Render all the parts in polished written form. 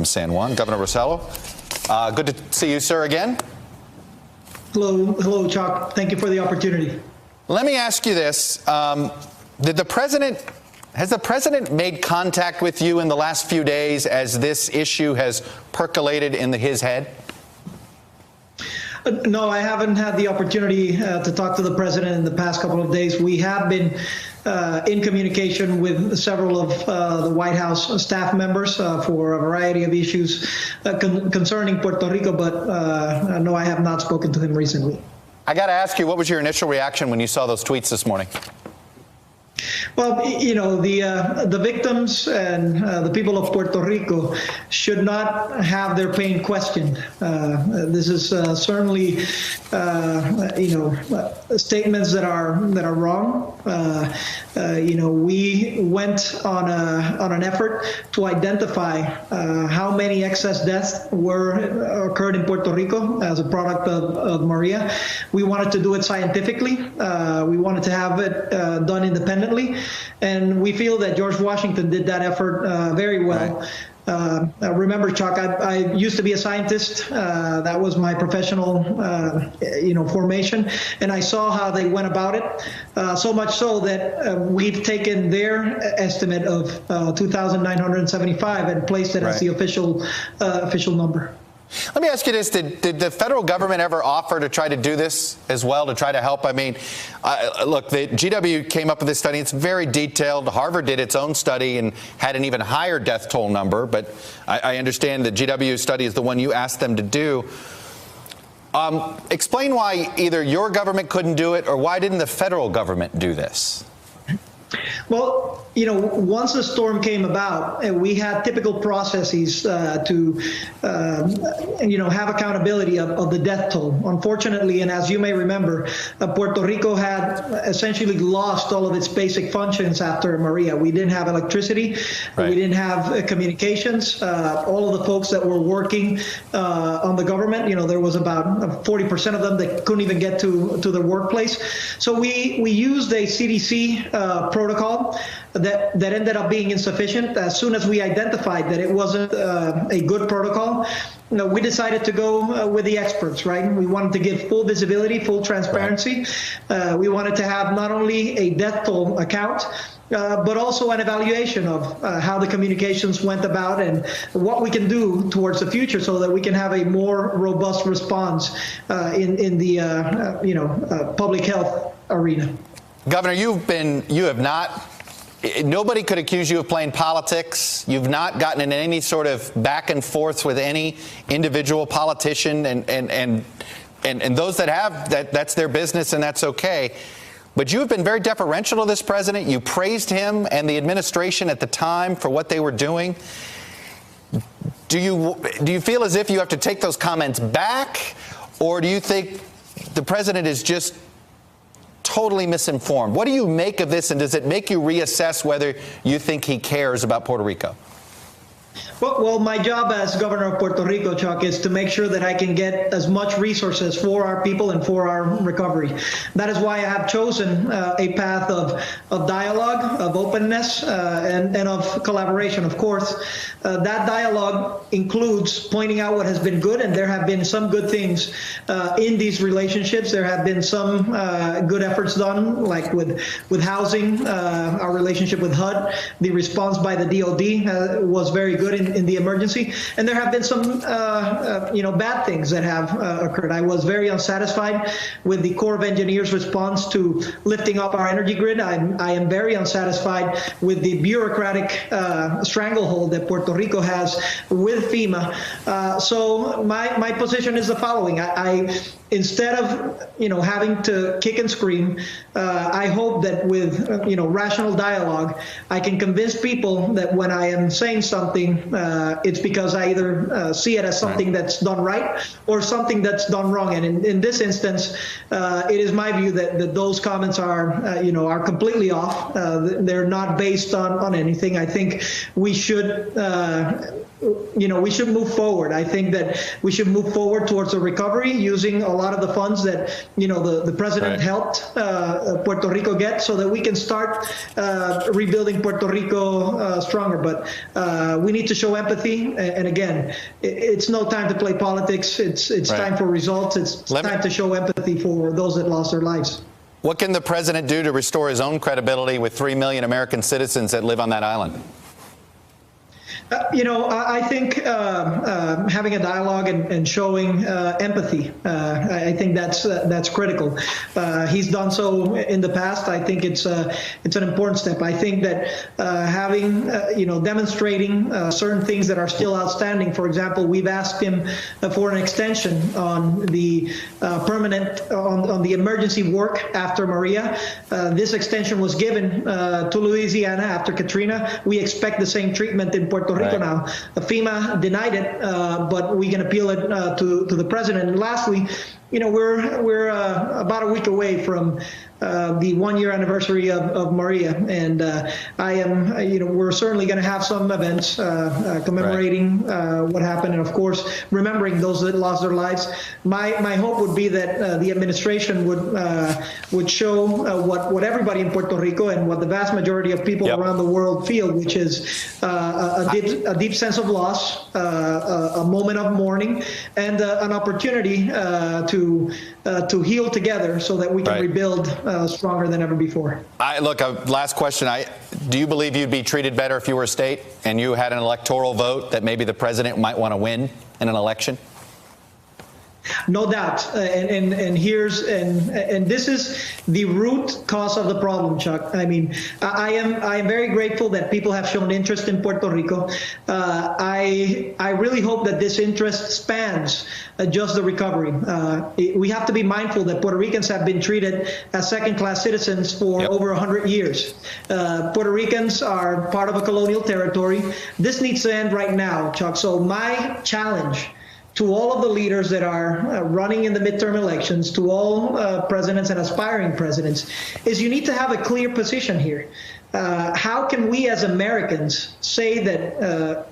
from San Juan. Governor Rossello, good to see you, sir, again. Hello, Chuck. Thank you for the opportunity. Let me ask you this. Has the president made contact with you in the last few days as this issue has percolated in his head? No, I haven't had the opportunity to talk to the president in the past couple of days. We have been in communication with several of the White House staff members for a variety of issues concerning Puerto Rico, but no, I have not spoken to him recently. I got to ask you, what was your initial reaction when you saw those tweets this morning? Well, you know, the victims and the people of Puerto Rico should not have their pain questioned. This is certainly, you know, statements that are wrong. You know, we went on an effort to identify how many excess deaths occurred in Puerto Rico as a product of Maria. We wanted to do it scientifically. We wanted to have it done independently. And we feel that George Washington did that effort very well. Right. Remember, Chuck, I used to be a scientist. That was my professional, you know, formation. And I saw how they went about it, so much so that we've taken their estimate of 2,975 and placed it as the official number. Let me ask you this. Did the federal government ever offer to try to do this as well, to try to help? I mean, look, the GW came up with this study. It's very detailed. Harvard did its own study and had an even higher death toll number. But I understand the GW study is the one you asked them to do. Explain why either your government couldn't do it or why didn't the federal government do this? Well, you know, once the storm came about, we had typical processes to, you know, have accountability of the death toll. Unfortunately, and as you may remember, Puerto Rico had essentially lost all of its basic functions after Maria. We didn't have electricity. Right. We didn't have communications. All of the folks that were working on the government, you know, there was about 40% of them that couldn't even get to their workplace. So we used a CDC protocol that ended up being insufficient. As soon as we identified that it wasn't a good protocol, you know, we decided to go with the experts, right? We wanted to give full visibility, full transparency. We wanted to have not only a death toll account, but also an evaluation of how the communications went about and what we can do towards the future so that we can have a more robust response in the you know, public health arena. Governor, nobody could accuse you of playing politics. You've not gotten in any sort of back and forth with any individual politician, and those that have, that's their business and that's okay. But you have been very deferential to this president. You praised him and the administration at the time for what they were doing. Do you feel as if you have to take those comments back, or do you think the president is just totally misinformed? What do you make of this, and does it make you reassess whether you think he cares about Puerto Rico? Well, my job as governor of Puerto Rico, Chuck, is to make sure that I can get as much resources for our people and for our recovery. That is why I have chosen a path of dialogue, of openness, and of collaboration. Of course, that dialogue includes pointing out what has been good, and there have been some good things in these relationships. There have been some good efforts done, like with housing, our relationship with HUD. The response by the DOD was very good in the emergency, and there have been some you know, bad things that have occurred. I was very unsatisfied with the Corps of Engineers' response to lifting up our energy grid. I am very unsatisfied with the bureaucratic stranglehold that Puerto Rico has with FEMA. So my position is the following. Instead of, you know, having to kick and scream, I hope that with, you know, rational dialogue, I can convince people that when I am saying something, it's because I either see it as something that's done right or something that's done wrong. And in this instance, it is my view that those comments are, you know, are completely off. They're not based on anything. I think we should we should move forward. I think that we should move forward towards a recovery using a lot of the funds that, the president Right. helped Puerto Rico get, so that we can start rebuilding Puerto Rico stronger. But we need to show empathy. And again, it's no time to play politics. It's Right. time for results. It's time to show empathy for those that lost their lives. What can the president do to restore his own credibility with 3 million American citizens that live on that island? I think having a dialogue and showing empathy, I think that's critical. He's done so in the past. I think it's an important step. I think that having, demonstrating certain things that are still outstanding. For example, we've asked him for an extension on the on the emergency work after Maria. This extension was given to Louisiana after Katrina. We expect the same treatment in Puerto Rico now. FEMA denied it, but we can appeal it to the president. And lastly, we're about a week away from the 1-year anniversary of Maria, and we're certainly going to have some events commemorating what happened, and of course remembering those that lost their lives. My hope would be that the administration would show what everybody in Puerto Rico and what the vast majority of people around the world feel, which is a deep sense of loss, a moment of mourning, and an opportunity to heal together so that we can rebuild stronger than ever before. Last question. Do you believe you'd be treated better if you were a state and you had an electoral vote that maybe the president might want to win in an election? No doubt, and this is the root cause of the problem, Chuck. I mean, I am very grateful that people have shown interest in Puerto Rico. I really hope that this interest spans just the recovery. We have to be mindful that Puerto Ricans have been treated as second-class citizens for over 100 years. Puerto Ricans are part of a colonial territory. This needs to end right now, Chuck. So my challenge to all of the leaders that are running in the midterm elections, to all presidents and aspiring presidents, is you need to have a clear position here. How can we as Americans say that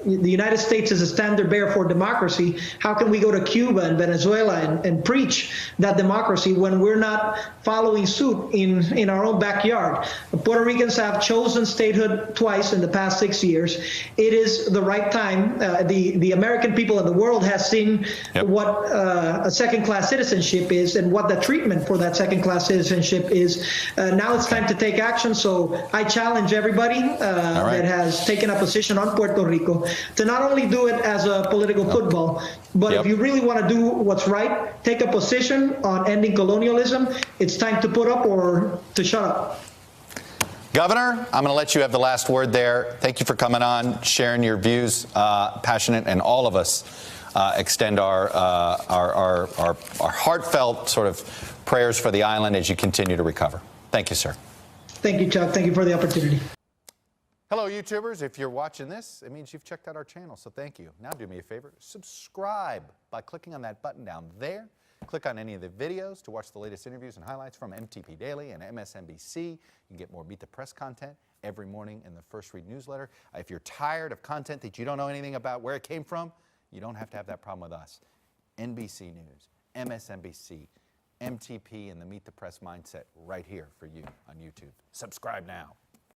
the United States is a standard bearer for democracy? How can we go to Cuba and Venezuela and preach that democracy when we're not following suit in our own backyard? Puerto Ricans have chosen statehood twice in the past 6 years. It is the right time. The American people in the world has seen what a second-class citizenship is and what the treatment for that second-class citizenship is. Now it's time to take action. So I challenge everybody that has taken a position on Puerto Rico to not only do it as a political football, but if you really want to do what's right, take a position on ending colonialism. It's time to put up or to shut up. Governor, I'm going to let you have the last word there. Thank you for coming on, sharing your views, passionate, and all of us extend our heartfelt sort of prayers for the island as you continue to recover. Thank you, sir. Thank you, Chuck. Thank you for the opportunity. Hello, YouTubers. If you're watching this, it means you've checked out our channel, so thank you. Now do me a favor, subscribe by clicking on that button down there. Click on any of the videos to watch the latest interviews and highlights from MTP Daily and MSNBC. You can get more Meet the Press content every morning in the First Read newsletter. If you're tired of content that you don't know anything about where it came from, you don't have to have that problem with us. NBC News, MSNBC, MTP, and the Meet the Press mindset right here for you on YouTube. Subscribe now.